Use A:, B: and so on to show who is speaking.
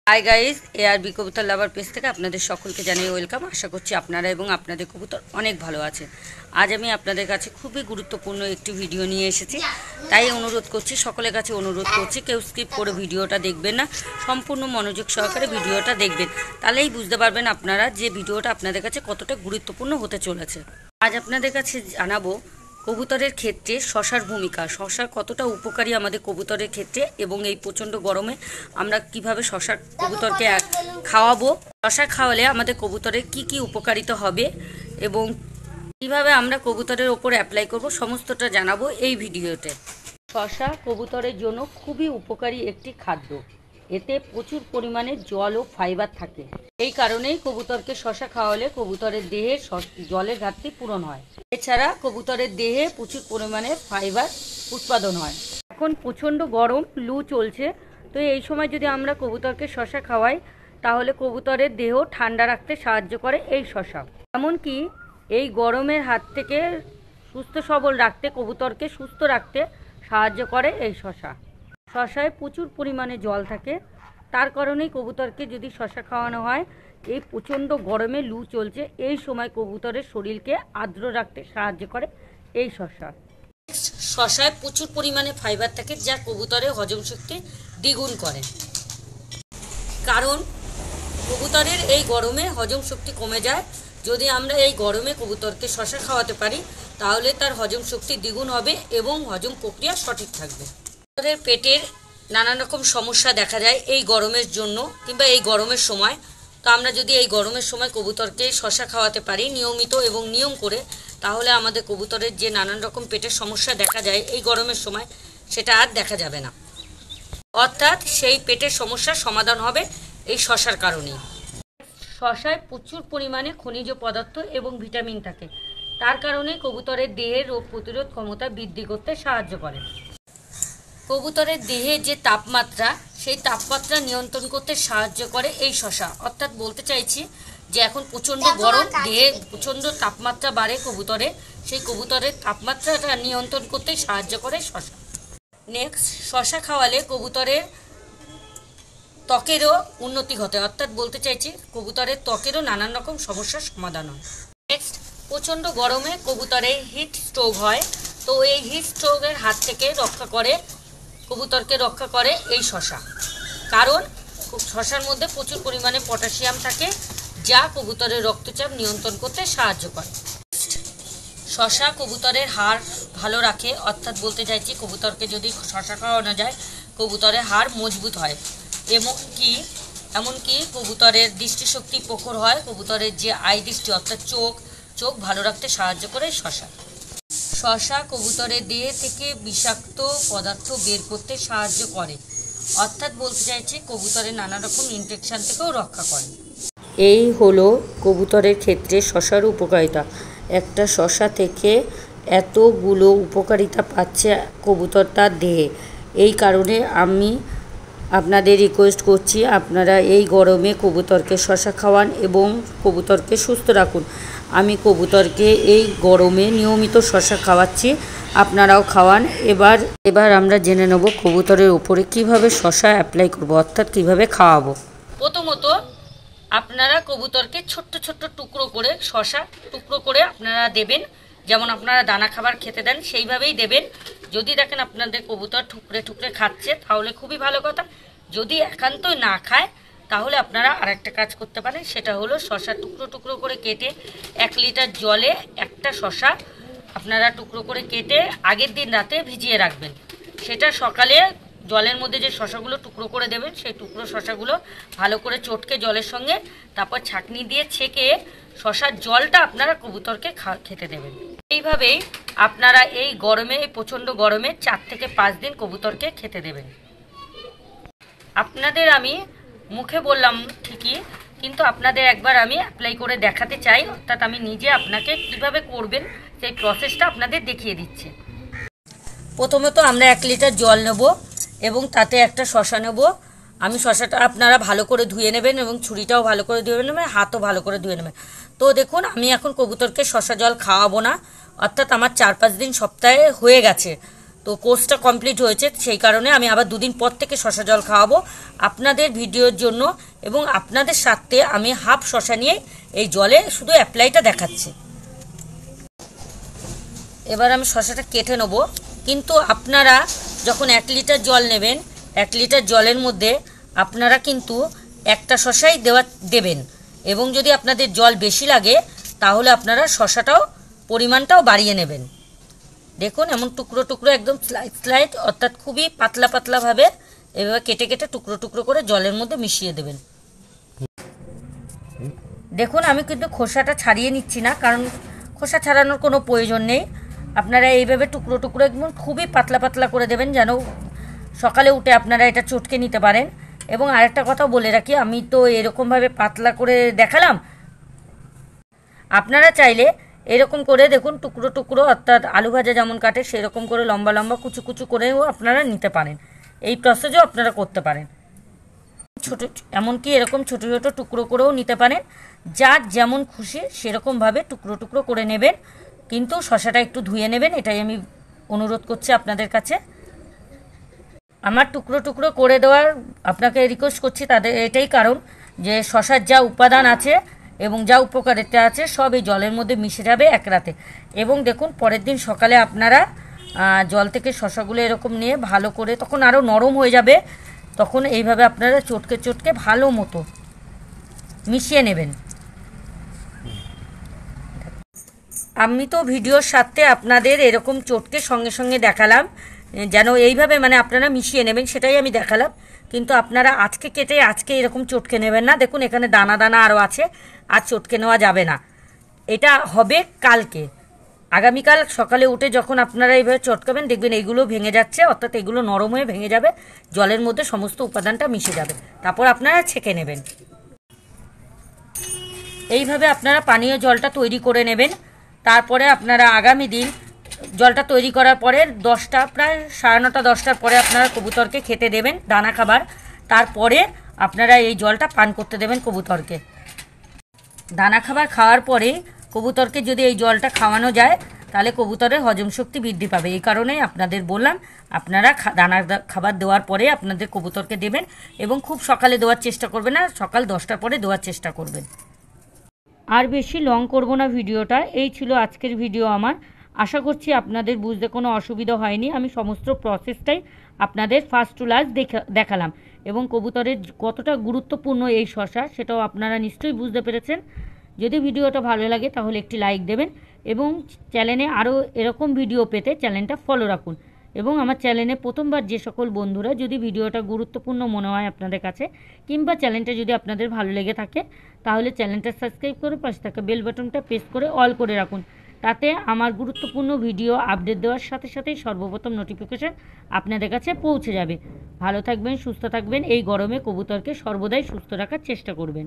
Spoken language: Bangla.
A: হাই গাইস, ARB কবুতর লাভার পেজ থেকে আপনাদের সকলকে জানিয়ে ওয়েলকাম। আশা করছি আপনারা এবং আপনাদের কবুতর অনেক ভালো আছে। আজ আমি আপনাদের কাছে খুবই গুরুত্বপূর্ণ একটি ভিডিও নিয়ে এসেছি, তাই অনুরোধ করছি, সকলের কাছে অনুরোধ করছি, কেউ স্কিপ করে ভিডিওটা দেখবেন না, সম্পূর্ণ মনোযোগ সহকারে ভিডিওটা দেখবেন, তাহলেই বুঝতে পারবেন আপনারা যে ভিডিওটা আপনাদের কাছে কতটা গুরুত্বপূর্ণ হতে চলেছে। আজ আপনাদের কাছে জানাবো কবুতরের ক্ষেত্রে শশার ভূমিকা, শশা কতটা উপকারী আমাদের কবুতরের ক্ষেত্রে, এবং এই প্রচণ্ড গরমে আমরা কিভাবে শশা কবুতরকে খাওয়াবো, শশা খাওয়ালে আমাদের কবুতরের কি কি উপকারিতা হবে এবং কিভাবে আমরা কবুতরের ওপর অ্যাপ্লাই করব, সমস্তটা জানাবো এই ভিডিওতে। শশা কবুতরের জন্য খুবই উপকারী একটি খাদ্য। এতে প্রচুর পরিমাণে জল ও ফাইবার থাকে। এই কারণেই কবুতরকে শশা খাওয়ালে কবুতরের দেহে জলের ঘাটতি পূরণ হয়। এছাড়া কবুতরের দেহে প্রচুর পরিমাণে ফাইবার উৎপাদন হয়। এখন প্রচণ্ড গরম, লু চলছে, তো এই সময় যদি আমরা কবুতরকে শশা খাওয়াই তাহলে কবুতরের দেহ ঠান্ডা রাখতে সাহায্য করে এই শশা। এমনকি এই গরমের হাত থেকে সুস্থ সবল রাখতে, কবুতরকে সুস্থ রাখতে সাহায্য করে এই শশা। শশায় প্রচুর পরিমাণে জল থাকে, তার কারণেই কবুতরকে যদি শশা খাওয়ানো হয়, এই প্রচণ্ড গরমে লু চলছে, এই সময় কবুতরের শরীরকে আর্দ্র রাখতে সাহায্য করে এই শশা। শশায় প্রচুর পরিমাণে ফাইবার থাকে, যা কবুতরের হজম শক্তি দ্বিগুণ করে। কারণ কবুতরের এই গরমে হজম শক্তি কমে যায়। যদি আমরা এই গরমে কবুতরকে শশা খাওয়াতে পারি তাহলে তার হজম শক্তি দ্বিগুণ হবে এবং হজম প্রক্রিয়া সঠিক থাকবে। কবুতরের পেটের নানান রকম সমস্যা দেখা যায় এই গরমের জন্য কিংবা এই গরমের সময়। তো আমরা যদি এই গরমের সময় কবুতরকে শশা খাওয়াতে পারি নিয়মিত এবং নিয়ম করে, তাহলে আমাদের কবুতরের যে নানান রকম পেটের সমস্যা দেখা যায় এই গরমের সময়, সেটা আর দেখা যাবে না। অর্থাৎ সেই পেটের সমস্যার সমাধান হবে এই শশার কারণেই। শশায় প্রচুর পরিমাণে খনিজ পদার্থ এবং ভিটামিন থাকে, তার কারণে কবুতরের দেহের রোগ প্রতিরোধ ক্ষমতা বৃদ্ধি করতে সাহায্য করে। কবুতরের দেহে যে তাপমাত্রা, সেই তাপমাত্রা নিয়ন্ত্রণ করতে সাহায্য করে এই শশা। অর্থাৎ বলতে চাইছি যে এখন প্রচণ্ড গরম, দেহে প্রচণ্ড তাপমাত্রা বাড়ে কবুতরের, সেই কবুতরের তাপমাত্রাটা নিয়ন্ত্রণ করতে সাহায্য করে শশা। নেক্সট, শশা খাওয়ালে কবুতরের ত্বকেরও উন্নতি ঘটে। অর্থাৎ বলতে চাইছি কবুতরের ত্বকেরও নানান রকম সমস্যার সমাধান হয়। নেক্সট, প্রচণ্ড গরমে কবুতরে হিট স্ট্রোক হয়, তো এই হিট স্ট্রোকের হাত থেকে কবুতরকে রক্ষা করে এই শশা। কারণ শশার মধ্যে প্রচুর পরিমাণে পটাশিয়াম থাকে, যা কবুতরের রক্তচাপ নিয়ন্ত্রণ করতে সাহায্য করে। শশা কবুতরের হাড় ভালো রাখে। অর্থাৎ বলতে চাইছি কবুতরকে যদি শশা খাওয়ানো যায় কবুতরের হাড় মজবুত হয়, এমনকি কবুতরের দৃষ্টিশক্তি প্রখর হয়। কবুতরের যে আই দৃষ্টি অর্থাৎ চোখ ভালো রাখতে সাহায্য করে শশা। শশা কবুতরের দেহ থেকে বিষাক্ত পদার্থ বের করতে সাহায্য করে। অর্থাৎ বলতে চাইছি কবুতরের নানা রকম ইনফেকশন থেকেও রক্ষা করে। এই হলো কবুতরের ক্ষেত্রে শশার উপকারিতা। একটা শশা থেকে এতগুলো উপকারিতা পাচ্ছে কবুতর তার দেহে। এই কারণে আমি আপনাদের রিকোয়েস্ট করছি, আপনারা এই গরমে কবুতরকে শশা খাওয়ান এবং কবুতরকে সুস্থ রাখুন। আমি কবুতরকে এই গরমে নিয়মিত শশা খাওয়াচ্ছি, আপনারাও খাওয়ান। এবার আমরা জেনে নেব কবুতরের উপরে কিভাবে শশা অ্যাপ্লাই করব, অর্থাৎ কিভাবে খাওয়াবো। প্রথমত আপনারা কবুতরকে ছোট্ট ছোট্ট টুকরো করে শশা আপনারা দেবেন। যেমন আপনারা দানা খাবার খেতে দেন সেইভাবেই দেবেন। যদি দেখেন আপনাদের কবুতর ঠুকরে খাচ্ছে তাহলে খুবই ভালো কথা। যদি একান্তই না খায় তাহলে আপনারা আরেকটা কাজ করতে পারেন, সেটা হলো শশা টুকরো করে কেটে 1 লিটার জলে একটা শশা আপনারা টুকরো করে কেটে আগের দিন রাতে ভিজিয়ে রাখবেন। সেটা সকালে জলের মধ্যে যে শশাগুলো টুকরো করে দেবেন, সেই টুকরো শশাগুলো ভালো করে চটকে জলের সঙ্গে তারপর ছাঁকনি দিয়ে ছেঁকে শশার জলটা আপনারা কবুতরকে খেতে দেবেন। এইভাবেই আপনারা এই প্রচণ্ড গরমে 4 থেকে 5 দিন কবুতরকে খেতে দেবেন। আপনাদের আমি মুখে বললাম ঠিকই, কিন্তু আপনাদের একবার আমি অ্যাপ্লাই করে দেখাতে চাই। অর্থাৎ আমি নিজে আপনাকে কিভাবে করবেন সেই প্রসেসটা আপনাদের দেখিয়ে দিচ্ছি। প্রথমত আমরা 1 লিটার জল নেব এবং তাতে একটা শশা নেব। আমি শশাটা আপনারা ভালো করে ধুয়ে নেবেন এবং ছুরিটাও ভালো করে ধুয়ে নেবেন, হাতও ভালো করে ধুয়ে নেবেন। তো দেখুন, আমি এখন কবুতরকে শশা জল খাওয়াবো না, অর্থাৎ আমার 4-5 দিন সপ্তাহে হয়ে গেছে। তো তো কোর্সটা কমপ্লিট হয়েছে, সেই কারণে আমি আবার 2 দিন পর থেকে শশা জল খাওয়াবো আপনাদের ভিডিওর জন্য। এবং আপনাদের সাথে আমি হাফ শশা নিয়ে এই জলে শুধু অ্যাপ্লাইটা দেখাচ্ছি। এবার আমি শশাটা কেটে নেব। কিন্তু আপনারা যখন 1 লিটার জল নেবেন, 1 লিটার জলের মধ্যে আপনারা কিন্তু একটা শশাই দেবেন। এবং যদি আপনাদের জল বেশি লাগে তাহলে আপনারা শশাটাও পরিমাণটাও বাড়িয়ে নেবেন। দেখুন এমন টুকরো টুকরো একদম স্লাইড অর্থাৎ খুবই পাতলা পাতলাভাবে এভাবে কেটে কেটে টুকরো টুকরো করে জলের মধ্যে মিশিয়ে দেবেন। দেখুন আমি কিন্তু খোসাটা ছাড়িয়ে নিচ্ছি না, কারণ খোসা ছাড়ানোর কোনো প্রয়োজন নেই। আপনারা এইভাবে টুকরো টুকরো একদম খুবই পাতলা পাতলা করে দেবেন, যেন সকালে উঠে আপনারা এটা চটকে নিতে পারেন। এবং আরেকটা কথা বলে রাখি, আমি তো এরকমভাবে পাতলা করে দেখালাম, আপনারা চাইলে এরকম করে দেখুন টুকরো টুকরো অর্থাৎ আলু ভাজা যেমন কাটে সেরকম করে লম্বা লম্বা কুচু কুচু করেও আপনারা নিতে পারেন। এই প্রসেসও আপনারা করতে পারেন। ছোটো এমনকি এরকম ছোটো ছোটো টুকরো করেও নিতে পারেন। যার যেমন খুশি সেরকমভাবে টুকরো টুকরো করে নেবেন, কিন্তু শশাটা একটু ধুয়ে নেবেন, এটাই আমি অনুরোধ করছি আপনাদের কাছে। আমার টুকরো টুকরো করে দেওয়ার আপনাকে রিকোয়েস্ট করছি তাদের এটাই কারণ যে শশার যা উপাদান আছে এবং যা উপকারিতা আছে সব এই জলের মধ্যে মিশে যাবে এক রাতে। এবং দেখুন পরের দিন সকালে আপনারা জল থেকে শশাগুলো এরকম নিয়ে ভালো করে, তখন আরও নরম হয়ে যাবে, তখন এইভাবে আপনারা চটকে চটকে ভালো মতো মিশিয়ে নেবেন। আমি তো ভিডিওর সাথে আপনাদের এরকম চটকে সঙ্গে সঙ্গে দেখালাম, যেন এইভাবে মানে আপনারা মিশিয়ে নেবেন সেটাই আমি দেখালাম। কিন্তু আপনারা আজকে কেটে আজকে এরকম চটকে নেবেন না। দেখুন এখানে দানা দানা আরও আছে, আর চটকে নেওয়া যাবে না। এটা হবে কালকে। আগামীকাল সকালে উঠে যখন আপনারা এইভাবে চটকাবেন দেখবেন এইগুলো ভেঙে যাচ্ছে, অর্থাৎ এগুলো নরম হয়ে ভেঙে যাবে, জলের মধ্যে সমস্ত উপাদানটা মিশে যাবে। তারপর আপনারা ছেঁকে নেবেন। এইভাবে আপনারা পানীয় জলটা তৈরি করে নেবেন। তারপরে আপনারা আগামী দিন জলটা তৈরি করার পরে 10টা প্রায় 9:30 10টার পরে আপনারা কবুতরকে খেতে দেবেন দানা খাবার। তারপরে আপনারা এই জলটা পান করতে দেবেন কবুতরকে। দানা খাবার খাওয়ার পরে কবুতরকে যদি এই জলটা খাওয়ানো যায় তাহলে কবুতরের হজম শক্তি বৃদ্ধি পাবে। এই কারণেই আপনাদের বললাম আপনারা দানা খাবার দেওয়ার পরে আপনাদের কবুতরকে দেবেন। এবং খুব সকালে দেওয়ার চেষ্টা করবেন না, সকাল 10টার পরে দেওয়ার চেষ্টা করবেন। আর বেশি লং করব না ভিডিওটা। এই ছিল আজকের ভিডিও আমার। আশা করছি আপনাদের বুঝতে কোনো অসুবিধা হয়নি। আমি সমস্ত প্রসেসটাই আপনাদের ফার্স্ট টু লাস্ট দেখালাম। এবং কবুতরের কতটা গুরুত্বপূর্ণ এই শশা সেটাও আপনারা নিশ্চয়ই বুঝতে পেরেছেন। যদি ভিডিওটা ভালো লাগে তাহলে একটি লাইক দেবেন এবং চ্যানেলে আরও এরকম ভিডিও পেতে চ্যানেলটা ফলো রাখুন। এবং আমার চ্যানেলে প্রথমবার যে সকল বন্ধুরা যদি ভিডিওটা গুরুত্বপূর্ণ মনে হয় আপনাদের কাছে, কিংবা চ্যানেলটা যদি আপনাদের ভালো লেগে থাকে, তাহলে চ্যানেলটা সাবস্ক্রাইব করে পাশে থাকা বেল বাটনটা প্রেস করে অল করে রাখুন। তাতে আমার গুরুত্বপূর্ণ ভিডিও আপডেট দেওয়ার সাথে সাথেই সর্বপ্রথম নোটিফিকেশান আপনাদের কাছে পৌঁছে যাবে। ভালো থাকবেন, সুস্থ থাকবেন। এই গরমে কবুতরকে সর্বদাই সুস্থ রাখার চেষ্টা করবেন।